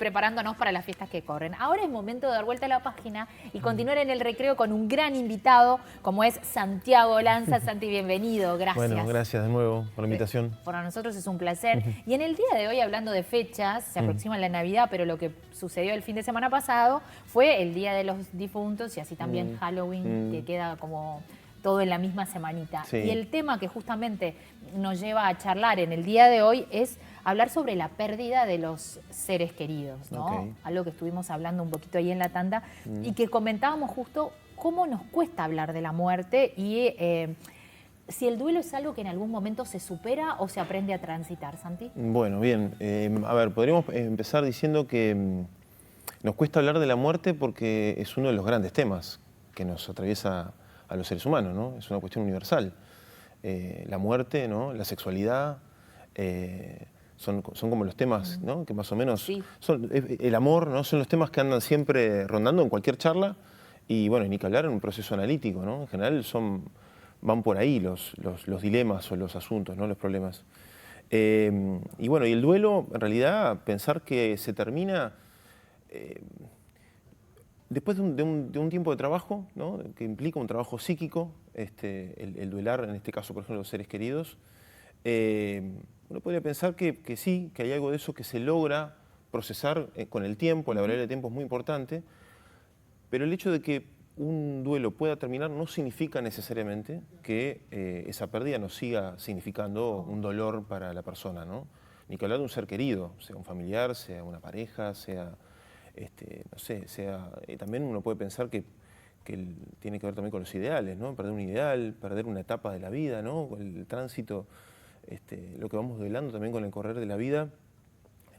preparándonos para las fiestas que corren. Ahora es momento de dar vuelta a la página y continuar en el recreo con un gran invitado, como es Santiago Lanza. Santi, bienvenido, gracias. Bueno, gracias de nuevo por la invitación. Para nosotros es un placer. Y en el día de hoy, hablando de fechas, se aproxima la Navidad, pero lo que sucedió el fin de semana pasado fue el Día de los Difuntos y así también Halloween, que queda como todo en la misma semanita. Sí. Y el tema que justamente nos lleva a charlar en el día de hoy es hablar sobre la pérdida de los seres queridos, ¿no? Okay. Algo que estuvimos hablando un poquito ahí en la tanda y que comentábamos justo cómo nos cuesta hablar de la muerte y si el duelo es algo que en algún momento se supera o se aprende a transitar, Santi. Bueno, bien. A ver, podríamos empezar diciendo que nos cuesta hablar de la muerte porque es uno de los grandes temas que nos atraviesa a los seres humanos, ¿no? Es una cuestión universal. La muerte, ¿no? La sexualidad, son como los temas, ¿no? Que más o menos son el amor, ¿no? Son los temas que andan siempre rondando en cualquier charla y bueno, ni que hablar en un proceso analítico, ¿no? En general van por ahí los dilemas o los asuntos, ¿no? Los problemas. Y bueno, y el duelo, en realidad, pensar que se termina después de un tiempo de trabajo, ¿no? Que implica un trabajo psíquico, el duelar, en este caso, por ejemplo, los seres queridos, uno podría pensar que sí, que hay algo de eso que se logra procesar con el tiempo, la variable de tiempo es muy importante, pero el hecho de que un duelo pueda terminar no significa necesariamente que esa pérdida no siga significando un dolor para la persona, ¿no? Ni que hablar de un ser querido, sea un familiar, sea una pareja, sea, no sé, también uno puede pensar que tiene que ver también con los ideales, ¿no? Perder un ideal, perder una etapa de la vida, ¿no? El tránsito, lo que vamos duelando también con el correr de la vida,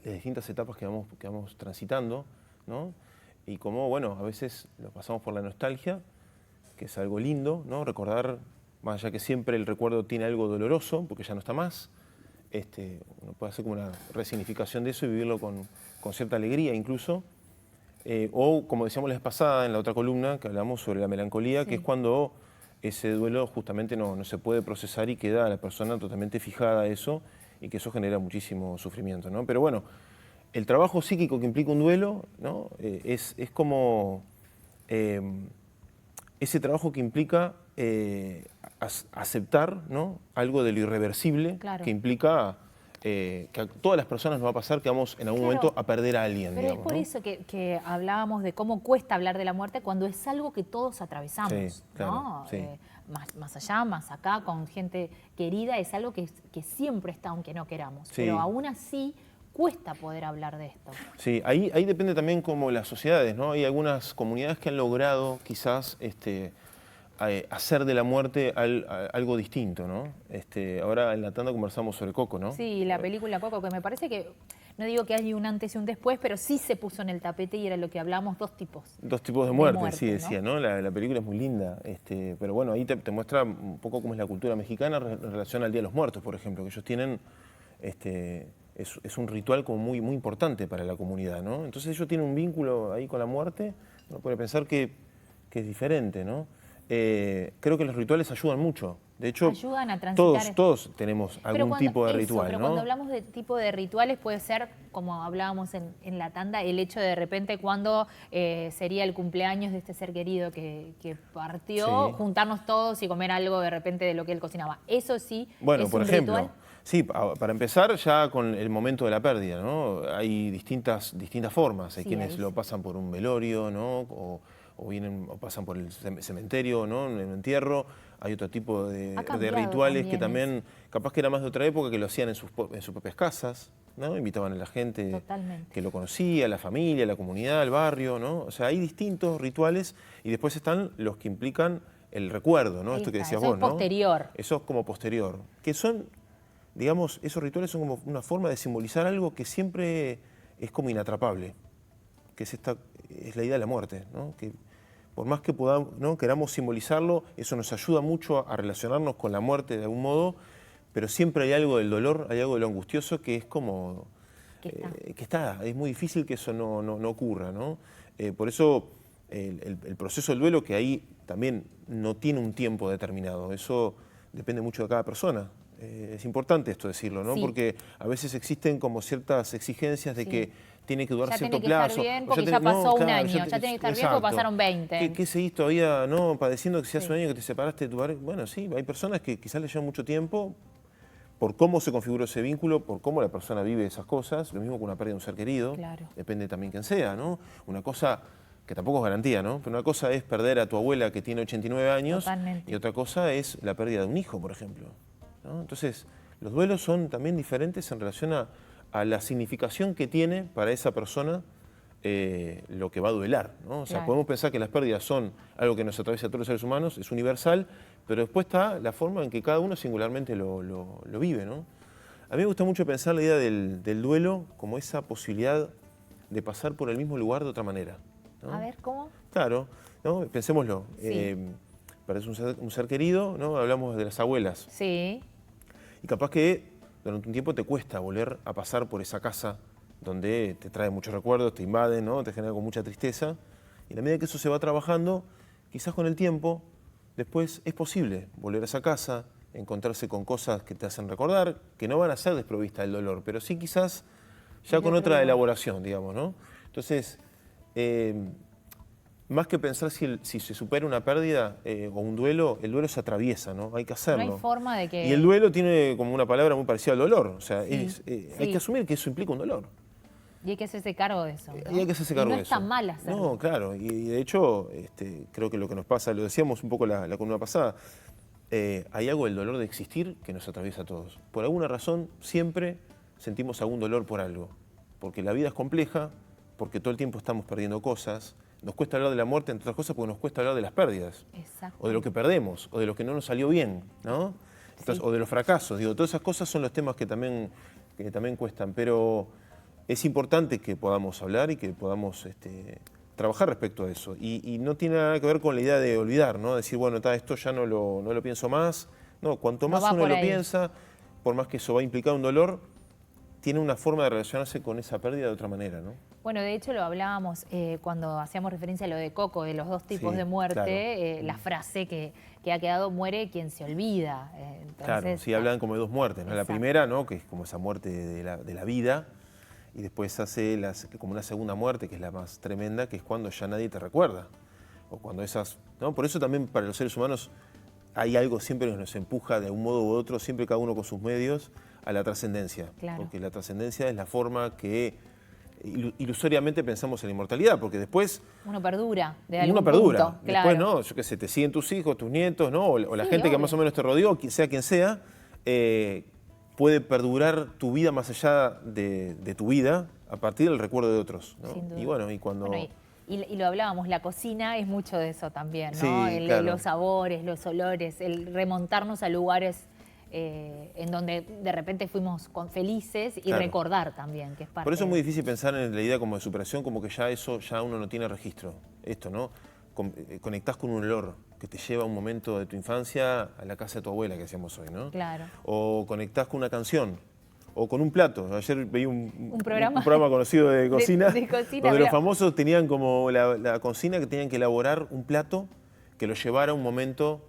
las distintas etapas que vamos transitando, ¿no? Y como, bueno, a veces lo pasamos por la nostalgia, que es algo lindo, ¿no? Recordar, más allá que siempre el recuerdo tiene algo doloroso, porque ya no está más, uno puede hacer como una resignificación de eso y vivirlo con cierta alegría incluso. O, como decíamos la vez pasada en la otra columna, que hablamos sobre la melancolía, que es cuando ese duelo justamente no se puede procesar y queda la persona totalmente fijada a eso y que eso genera muchísimo sufrimiento, ¿no? Pero bueno, el trabajo psíquico que implica un duelo, ¿no? Es como ese trabajo que implica aceptar, ¿no? Algo de lo irreversible, que implica que a todas las personas nos va a pasar que vamos en algún momento a perder a alguien. Pero digamos, es por eso que hablábamos de cómo cuesta hablar de la muerte cuando es algo que todos atravesamos, sí, claro, ¿no? Sí. Más allá, más acá, con gente querida, es algo que siempre está aunque no queramos. Sí. Pero aún así cuesta poder hablar de esto. Sí, ahí depende también como las sociedades, ¿no? Hay algunas comunidades que han logrado quizás hacer de la muerte algo distinto, ¿no? Ahora en la tanda conversamos sobre Coco, ¿no? Sí, la película Coco, que me parece que, no digo que hay un antes y un después, pero sí se puso en el tapete y era lo que hablamos, dos tipos. Dos tipos de muerte, sí, ¿no? decía, ¿no? La película es muy linda, pero bueno, ahí te muestra un poco cómo es la cultura mexicana en relación al Día de los Muertos, por ejemplo, que ellos tienen, es un ritual como muy importante para la comunidad, ¿no? Entonces ellos tienen un vínculo ahí con la muerte, uno puede pensar que es diferente, ¿no? Creo que los rituales ayudan mucho. De hecho, ayudan a transitar. Todos tenemos algún tipo de ritual, pero ¿no? cuando hablamos de tipo de rituales puede ser, como hablábamos en la tanda, el hecho de repente cuando sería el cumpleaños de este ser querido que partió, juntarnos todos y comer algo de repente de lo que él cocinaba. Eso sí, bueno, es por un ejemplo, ritual. Sí, para empezar ya con el momento de la pérdida, ¿no? Hay distintas formas. Hay quienes lo pasan por un velorio, ¿no? O pasan por el cementerio, ¿no? En el entierro. Hay otro tipo de rituales que también, capaz que era más de otra época, que lo hacían en sus propias casas, ¿no? Invitaban a la gente que lo conocía, la familia, la comunidad, el barrio, ¿no? O sea, hay distintos rituales y después están los que implican el recuerdo, ¿no? Esto que decías vos, ¿no? Eso es posterior. Eso es como posterior. Que son, digamos, esos rituales son como una forma de simbolizar algo que siempre es como inatrapable, que es la idea de la muerte, ¿no? Que por más que queramos simbolizarlo, eso nos ayuda mucho a relacionarnos con la muerte de algún modo, pero siempre hay algo del dolor, hay algo de lo angustioso que es como... es muy difícil que eso no ocurra, ¿no? Por eso el proceso del duelo, que ahí también no tiene un tiempo determinado, eso depende mucho de cada persona. Es importante esto decirlo, ¿no? Porque a veces existen como ciertas exigencias de que tiene que durar ya cierto tiene que plazo. estar bien porque ya pasó un año, ya tiene que estar bien porque exacto. pasaron 20. ¿Qué seguís todavía padeciendo que si hace un año que te separaste de tu pareja? Bueno, sí, hay personas que quizás le llevan mucho tiempo por cómo se configuró ese vínculo, por cómo la persona vive esas cosas, lo mismo que una pérdida de un ser querido, Claro. depende también quién sea, ¿no? Una cosa que tampoco es garantía, ¿no? Pero una cosa es perder a tu abuela que tiene 89 años. Totalmente. Y otra cosa es la pérdida de un hijo, por ejemplo, ¿no? Entonces, los duelos son también diferentes en relación a la significación que tiene para esa persona lo que va a duelar, ¿no? O sea, Claro. podemos pensar que las pérdidas son algo que nos atraviesa a todos los seres humanos, es universal, pero después está la forma en que cada uno singularmente lo vive, ¿no? A mí me gusta mucho pensar la idea del duelo como esa posibilidad de pasar por el mismo lugar de otra manera, ¿no? A ver, ¿cómo? Claro, ¿no? Pensémoslo. Sí. Perdés un ser querido, ¿no? Hablamos de las abuelas. Sí. Y capaz que durante un tiempo te cuesta volver a pasar por esa casa donde te trae muchos recuerdos, te invaden, ¿no? Te genera con mucha tristeza. Y a la medida que eso se va trabajando, quizás con el tiempo, después es posible volver a esa casa, encontrarse con cosas que te hacen recordar, que no van a ser desprovistas del dolor, pero sí quizás ya con otra elaboración, digamos, ¿no? Entonces, más que pensar si se supera una pérdida o un duelo, el duelo se atraviesa, ¿no? Hay que hacerlo. No hay forma de que... Y el duelo tiene como una palabra muy parecida al dolor. O sea, Sí, hay que asumir que eso implica un dolor. Y hay que hacerse cargo de eso, ¿no? Y hay que hacerse cargo no de es eso. tan mal hacerlo. No, claro. Y de hecho, creo que lo que nos pasa, lo decíamos un poco la columna pasada, hay algo del dolor de existir que nos atraviesa a todos. Por alguna razón, siempre sentimos algún dolor por algo. Porque la vida es compleja, porque todo el tiempo estamos perdiendo cosas. Nos cuesta hablar de la muerte, entre otras cosas, porque nos cuesta hablar de las pérdidas. Exacto. O de lo que perdemos, o de lo que no nos salió bien, ¿no? Entonces, Sí. o de los fracasos. Digo, todas esas cosas son los temas que también cuestan. Pero es importante que podamos hablar y que podamos trabajar respecto a eso. Y no tiene nada que ver con la idea de olvidar, ¿no? Decir, bueno, esto ya no lo pienso más. No, cuanto No más va uno por lo ahí. piensa, por más que eso va a implicar un dolor, tiene una forma de relacionarse con esa pérdida de otra manera, ¿no? Bueno, de hecho lo hablábamos cuando hacíamos referencia a lo de Coco, de los dos tipos Sí, de muerte, claro. la frase que ha quedado, muere quien se olvida. Entonces, Claro, sí, hablan como de dos muertes, ¿no? La Exacto. primera, ¿no? Que es como esa muerte de la vida, y después hace como una segunda muerte, que es la más tremenda, que es cuando ya nadie te recuerda. O cuando esas, ¿no? Por eso también para los seres humanos hay algo siempre que nos empuja de un modo u otro, siempre cada uno con sus medios, a la trascendencia. Claro. Porque la trascendencia es la forma que ilusoriamente pensamos en la inmortalidad, porque después uno perdura de algún uno perdura. punto, Después, claro. no, yo qué sé, te siguen tus hijos, tus nietos, ¿no? O la Sí, gente que obvio. más o menos te rodeó, sea quien sea, puede perdurar tu vida más allá de tu vida a partir del recuerdo de otros, ¿no? Sin duda. Y bueno, y cuando... Bueno, y lo hablábamos, la cocina es mucho de eso también, ¿no? Sí, claro. Los sabores, los olores, el remontarnos a lugares en donde de repente fuimos felices y Claro. recordar también, que es parte Por eso es de- muy difícil pensar en la idea como de superación, como que ya eso, ya uno no tiene registro. Esto, ¿no? Conectás con un olor que te lleva a un momento de tu infancia a la casa de tu abuela, que hacíamos hoy, ¿no? Claro. O conectás con una canción, o con un plato. Ayer veía un programa conocido de cocina, de cocina, donde los mirá. famosos tenían como la cocina que tenían que elaborar un plato que lo llevara a un momento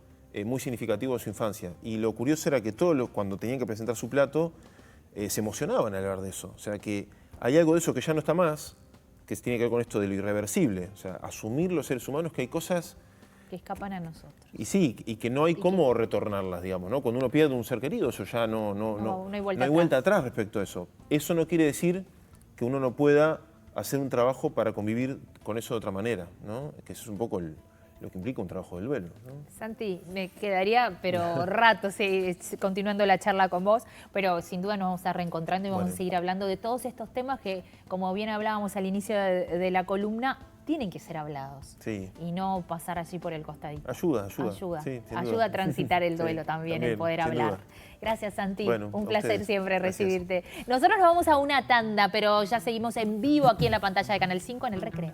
muy significativo de su infancia. Y lo curioso era que todos cuando tenían que presentar su plato, se emocionaban al hablar de eso. O sea que hay algo de eso que ya no está más, que tiene que ver con esto de lo irreversible. O sea, asumir los seres humanos que hay cosas, que escapan a nosotros. y sí, y que no hay cómo retornarlas, digamos, ¿no? Cuando uno pierde un ser querido, eso ya no hay vuelta vuelta atrás respecto a eso. Eso no quiere decir que uno no pueda hacer un trabajo para convivir con eso de otra manera, ¿no? Que eso es un poco lo que implica un trabajo del duelo, ¿no? Santi, me quedaría, pero rato, continuando la charla con vos, pero sin duda nos vamos a estar reencontrando y vamos Bueno. a seguir hablando de todos estos temas que, como bien hablábamos al inicio de la columna, tienen que ser hablados. Sí. Y no pasar allí por el costadito. Ayuda. Ayuda, Sí, sin ayuda duda. a transitar el Sí, duelo también, el también, poder sin hablar. duda. Gracias, Santi. Bueno, Un a placer ustedes. siempre Gracias. recibirte. Nosotros nos vamos a una tanda, pero ya seguimos en vivo aquí en la pantalla de Canal 5 en El Recreo.